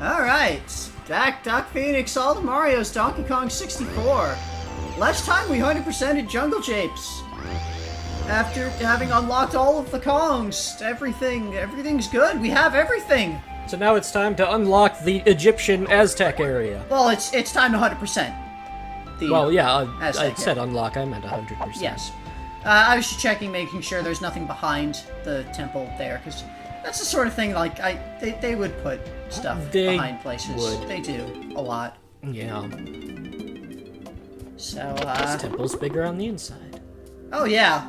Alright, back Doc Phoenix, all the Marios, Donkey Kong 64. Last time we 100%ed Jungle Japes. After having unlocked all of the Kongs, everything's good. We have everything. So now it's time to unlock the Egyptian Aztec area. Well, it's time to 100%. Well, yeah, I said unlock, I meant 100%. Yes. I was just checking, making sure there's nothing behind the temple there, because that's the sort of thing, like, they would put stuff behind places. They do, a lot. Yeah. So, This temple's bigger on the inside. Oh, yeah.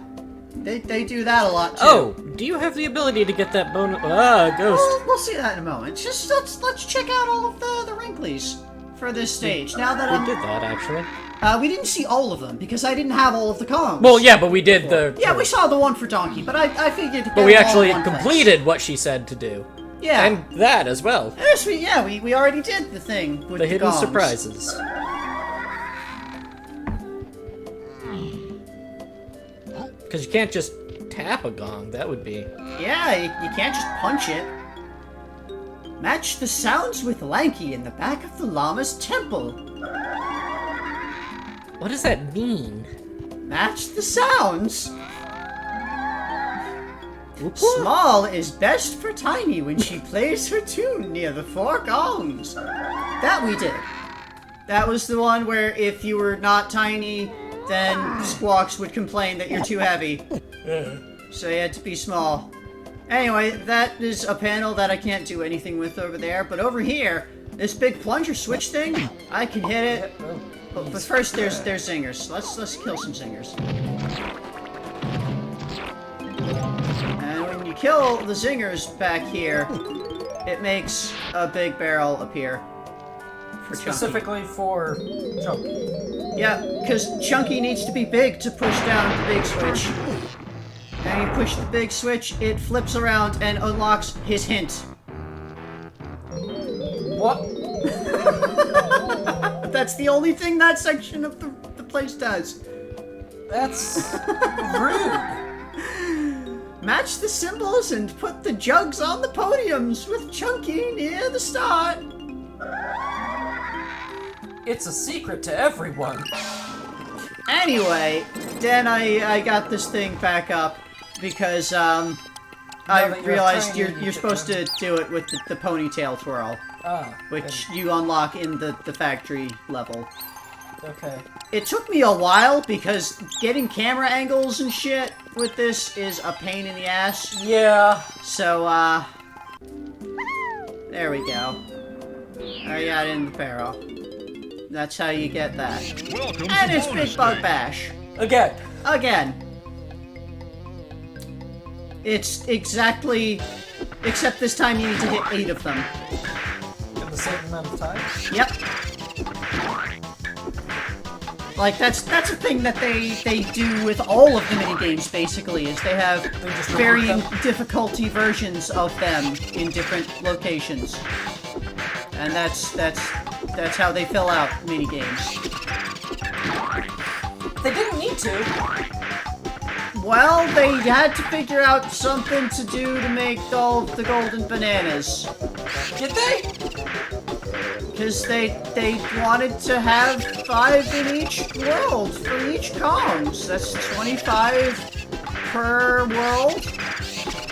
They do that a lot, too. Oh, do you have the ability to get that bone... ghost. We'll see that in a moment. Just, let's check out all of the Wrinklies for this stage. Now that We did that, actually. we didn't see all of them, because I didn't have all of the Kongs. Well, yeah, but we did the... Yeah, we saw the one for Donkey, but I figured... But we actually completed what she said to do. Yeah. And that as well. Yes, we already did the thing with The hidden gongs. surprises. Because you can't just tap a gong, that would be... Yeah, you can't just punch it. Match the sounds with Lanky in the back of the llama's temple. What does that mean? Match the sounds. Small is best for Tiny when she plays her tune near the 4 gongs. That we did. That was the one where if you were not Tiny, then Squawks would complain that you're too heavy. So you had to be small. Anyway, that is a panel that I can't do anything with over there, but over here, this big plunger switch thing, I can hit it. But first there's zingers. Let's kill some zingers. And when you kill the zingers back here, it makes a big barrel appear. For Chunky. Specifically for Chunky. Yeah, because Chunky needs to be big to push down the big switch. And you push the big switch, it flips around and unlocks his hint. What? That's the only thing that section of the place does. That's rude. Match the symbols and put the jugs on the podiums with Chunky near the start. It's a secret to everyone. Anyway, then I got this thing back up because I realized you're supposed to do it with the ponytail twirl, which you unlock in the factory level. Okay. It took me a while because getting camera angles and shit with this is a pain in the ass. Yeah. So there we go. I got it in the barrel. That's how you get that. And it's Big Bug Bash. Again. It's exactly... Except this time you need to hit 8 of them. In the same amount of time? Yep. Like, that's a thing that they do with all of the minigames, basically, is they have varying difficulty versions of them in different locations. And that's how they fill out minigames. They didn't need to. Well, they had to figure out something to do to make all the golden bananas. Did they? Because they wanted to have 5 in each world for each Kongs. That's 25 per world.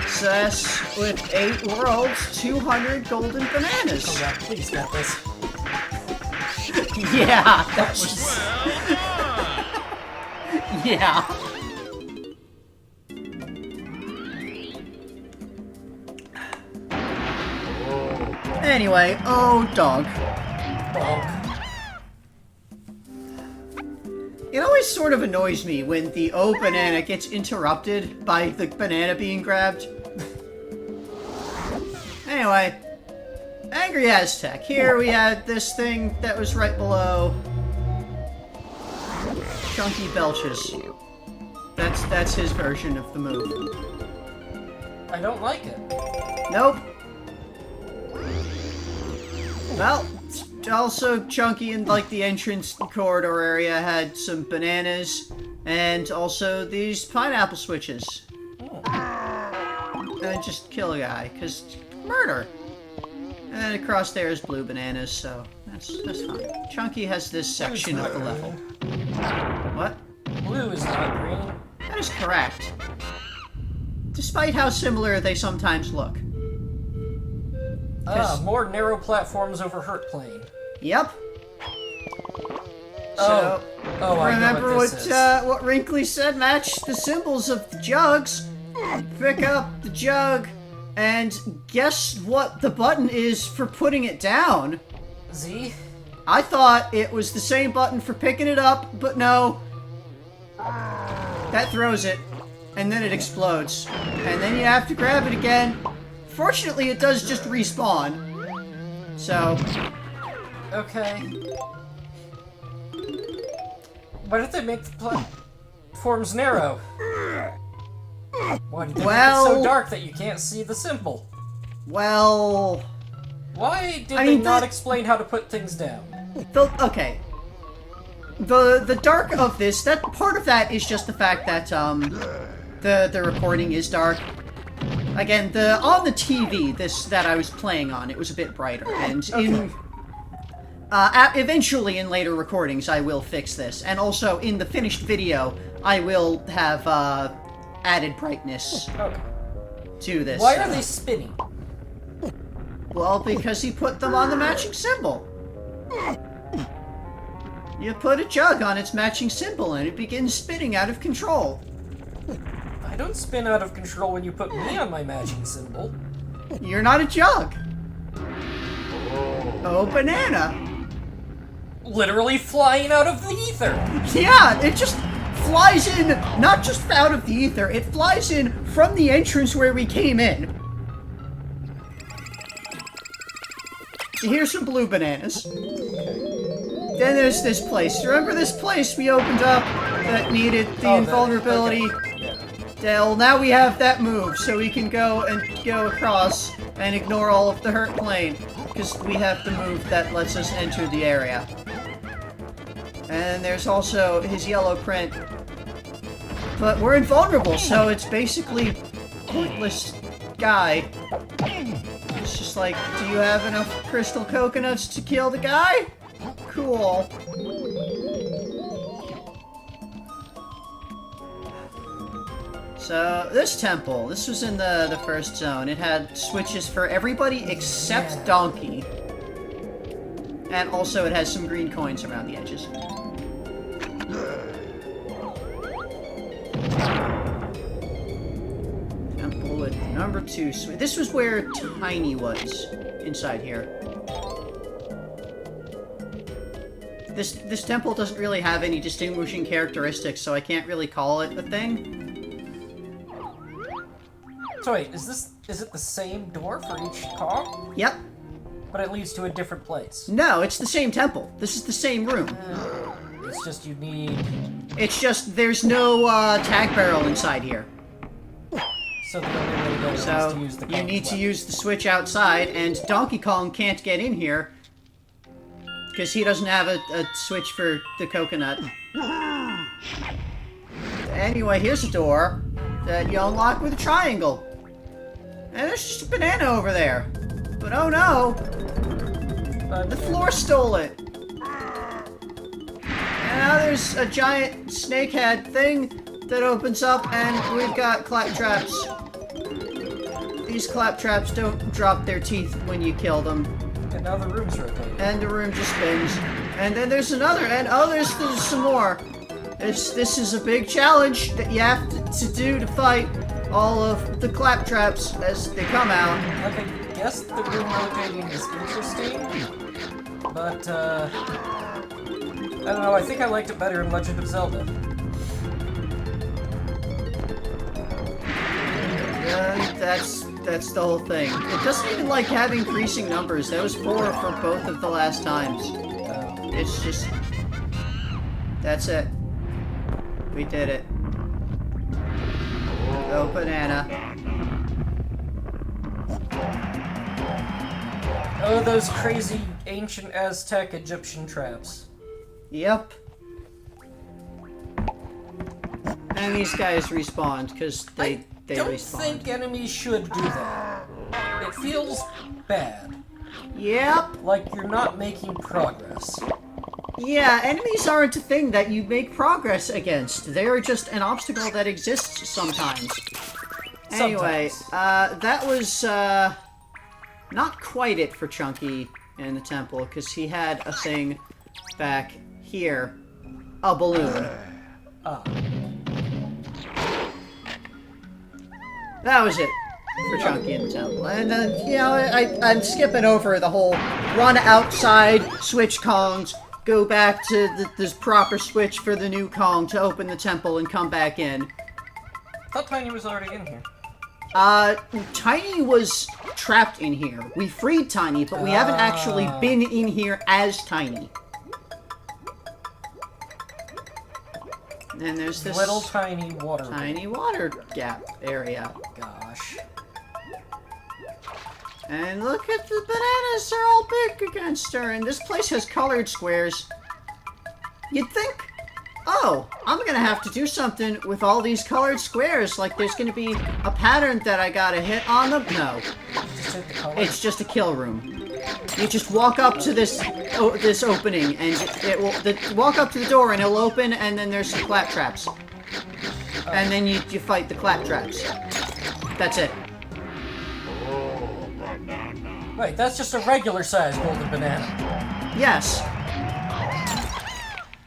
So that's, with 8 worlds, 200 golden bananas. Oh yeah, please get this. Yeah, that was... yeah. Anyway, oh dog. It always sort of annoys me when the O banana gets interrupted by the banana being grabbed. Anyway, Angry Aztec. Here we had this thing that was right below Chunky Belches. That's his version of the move. I don't like it. Nope. Well, also Chunky in like the entrance corridor area had some bananas and also these pineapple switches. And just kill a guy, 'cause murder. And across there is blue bananas, so that's fine. Chunky has this section of the level. What? Blue is not green. That is correct. Despite how similar they sometimes look. More narrow platforms over Hurt Plane. Yep. So, I remember know what Wrinkly said? Match the symbols of the jugs. Pick up the jug, and guess what the button is for putting it down? Z? I thought it was the same button for picking it up, but no. That throws it, and then it explodes. And then you have to grab it again. Fortunately, it does just respawn. So... Okay. Why did they make the platforms narrow? Why did they make it so dark that you can't see the symbol? Well... Why did they not explain how to put things down? Okay. The dark of this, that part of that is just the fact that, the recording is dark. Again, on the TV, that I was playing on, it was a bit brighter, and eventually in later recordings I will fix this, and also in the finished video I will have, added brightness to this. Why are they spinning? Well, because he put them on the matching symbol. You put a jug on its matching symbol and it begins spinning out of control. I don't spin out of control when you put me on my matching symbol. You're not a jug. Oh, banana. Literally flying out of the ether. Yeah, it just flies in, not just out of the ether, it flies in from the entrance where we came in. Here's some blue bananas. Then there's this place. Remember this place we opened up that needed the invulnerability? Well, now we have that move, so we can go across and ignore all of the hurt plane, because we have the move that lets us enter the area. And there's also his yellow print. But we're invulnerable, so it's basically pointless guy. It's just like, do you have enough crystal coconuts to kill the guy? Cool. So, this temple, this was in the first zone. It had switches for everybody except Donkey. And also it has some green coins around the edges. Temple with number 2 switch. This was where Tiny was, inside here. This temple doesn't really have any distinguishing characteristics, so I can't really call it a thing. So wait, is it the same door for each car? Yep. But it leads to a different place. No, it's the same temple. This is the same room. It's just you need... It's just there's no tag barrel inside here. So the only way to go is to use the you need to use the switch outside, and Donkey Kong can't get in here because he doesn't have a switch for the coconut. Anyway, here's a door that you unlock with a triangle. And there's just a banana over there. But oh no! The floor stole it! And now there's a giant snakehead thing that opens up, and we've got claptraps. These claptraps don't drop their teeth when you kill them. And now the room's rotating. And the room just spins. And then there's another, and oh, there's some more. This is a big challenge that you have to do to fight all of the claptraps as they come out. Okay, I guess the room rotating is interesting, but I don't know, I think I liked it better in Legend of Zelda. That's the whole thing. It doesn't even like have increasing numbers. That was 4 for both of the last times. It's just... That's it. We did it. Oh, banana. Oh, those crazy ancient Aztec Egyptian traps. Yep. And these guys respawned, because they respawned. I don't think enemies should do that. It feels bad. Yep. Like you're not making progress. Yeah, enemies aren't a thing that you make progress against. They are just an obstacle that exists sometimes. Anyway, that was, not quite it for Chunky in the temple, because he had a thing back here. A balloon. That was it for Chunky in the temple. And then, you know, I'm skipping over the whole run outside, switch Kongs, go back to this proper switch for the new Kong to open the temple and come back in. I thought Tiny was already in here. Tiny was trapped in here. We freed Tiny, but we haven't actually been in here as Tiny. And there's this little tiny water gap area. Gosh. And look at the bananas, they're all big against her, and this place has colored squares. You'd think, oh, I'm gonna have to do something with all these colored squares, like there's gonna be a pattern that I gotta hit on them. No. It's just a kill room. You just walk up to this opening, and it will walk up to the door, and it'll open, and then there's some clap traps. And then you fight the clap traps. That's it. Wait, that's just a regular sized golden banana. Yes.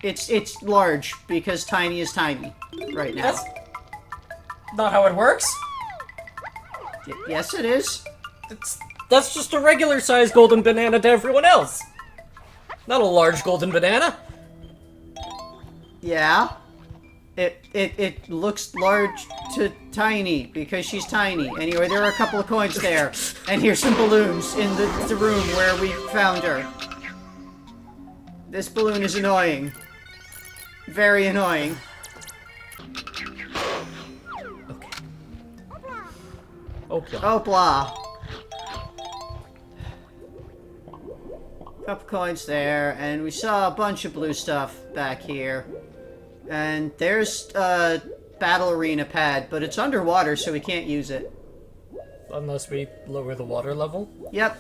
It's large, because Tiny is tiny right now. That's not how it works. Yes, it is. That's just a regular sized golden banana to everyone else. Not a large golden banana. Yeah. It looks large to Tiny, because she's tiny. Anyway, there are a couple of coins there. And here's some balloons in the room where we found her. This balloon is annoying. Very annoying. Okay. Opla. Couple coins there, and we saw a bunch of blue stuff back here. And there's a battle arena pad, but it's underwater, so we can't use it. Unless we lower the water level? Yep.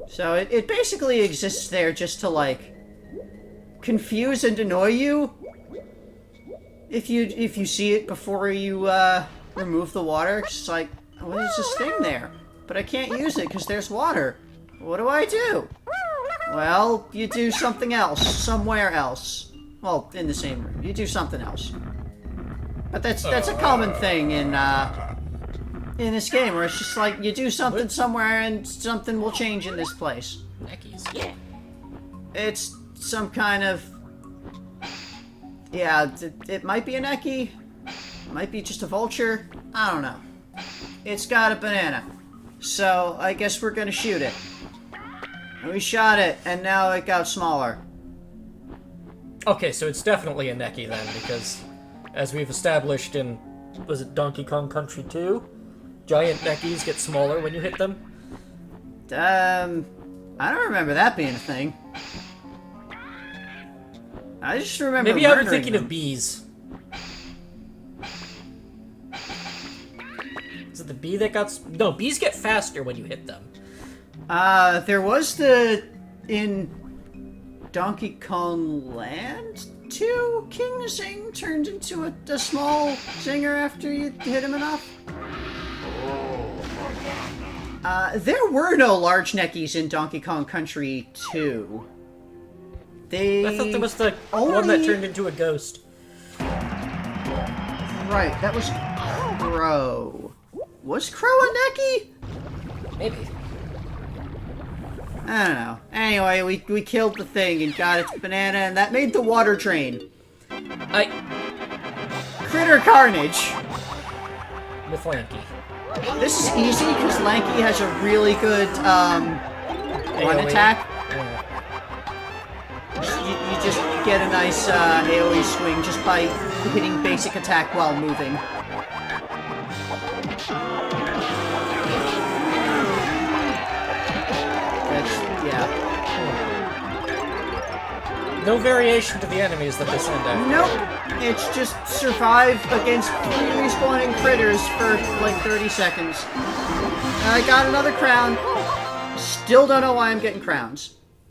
So it basically exists there just to, like, confuse and annoy you. If you see it before you remove the water, it's just like, what is this thing there? But I can't use it because there's water. What do I do? Well, you do something else, somewhere else. Well, in the same room. You do something else. But that's a common thing in this game, where it's just like, you do something somewhere and something will change in this place. Neckies. Yeah. It's some kind of... Yeah, it might be a Necky. Might be just a vulture. I don't know. It's got a banana. So, I guess we're gonna shoot it. We shot it, and now it got smaller. Okay, so it's definitely a Necky then, because as we've established in, was it Donkey Kong Country 2? Giant Neckies get smaller when you hit them? I don't remember that being a thing. I just remember Maybe I'm murdering thinking them. of bees. Is it the bee that got... No, bees get faster when you hit them. There was in Donkey Kong Land 2, King Zing turned into a small zinger after you hit him enough. There were no large Neckies in Donkey Kong Country 2. I thought there was the one that turned into a ghost. Right, that was Crow. Was Crow a Necky? Maybe. I don't know. Anyway, we killed the thing and got its banana, and that made the water drain. Kritter Karnage. With Lanky. This is easy, because Lanky has a really good, run attack. You just get a nice, AoE swing just by hitting basic attack while moving. No variation to the enemies that they send out. Nope. It's just survive against 3 respawning critters for like 30 seconds. I got another crown. Still don't know why I'm getting crowns.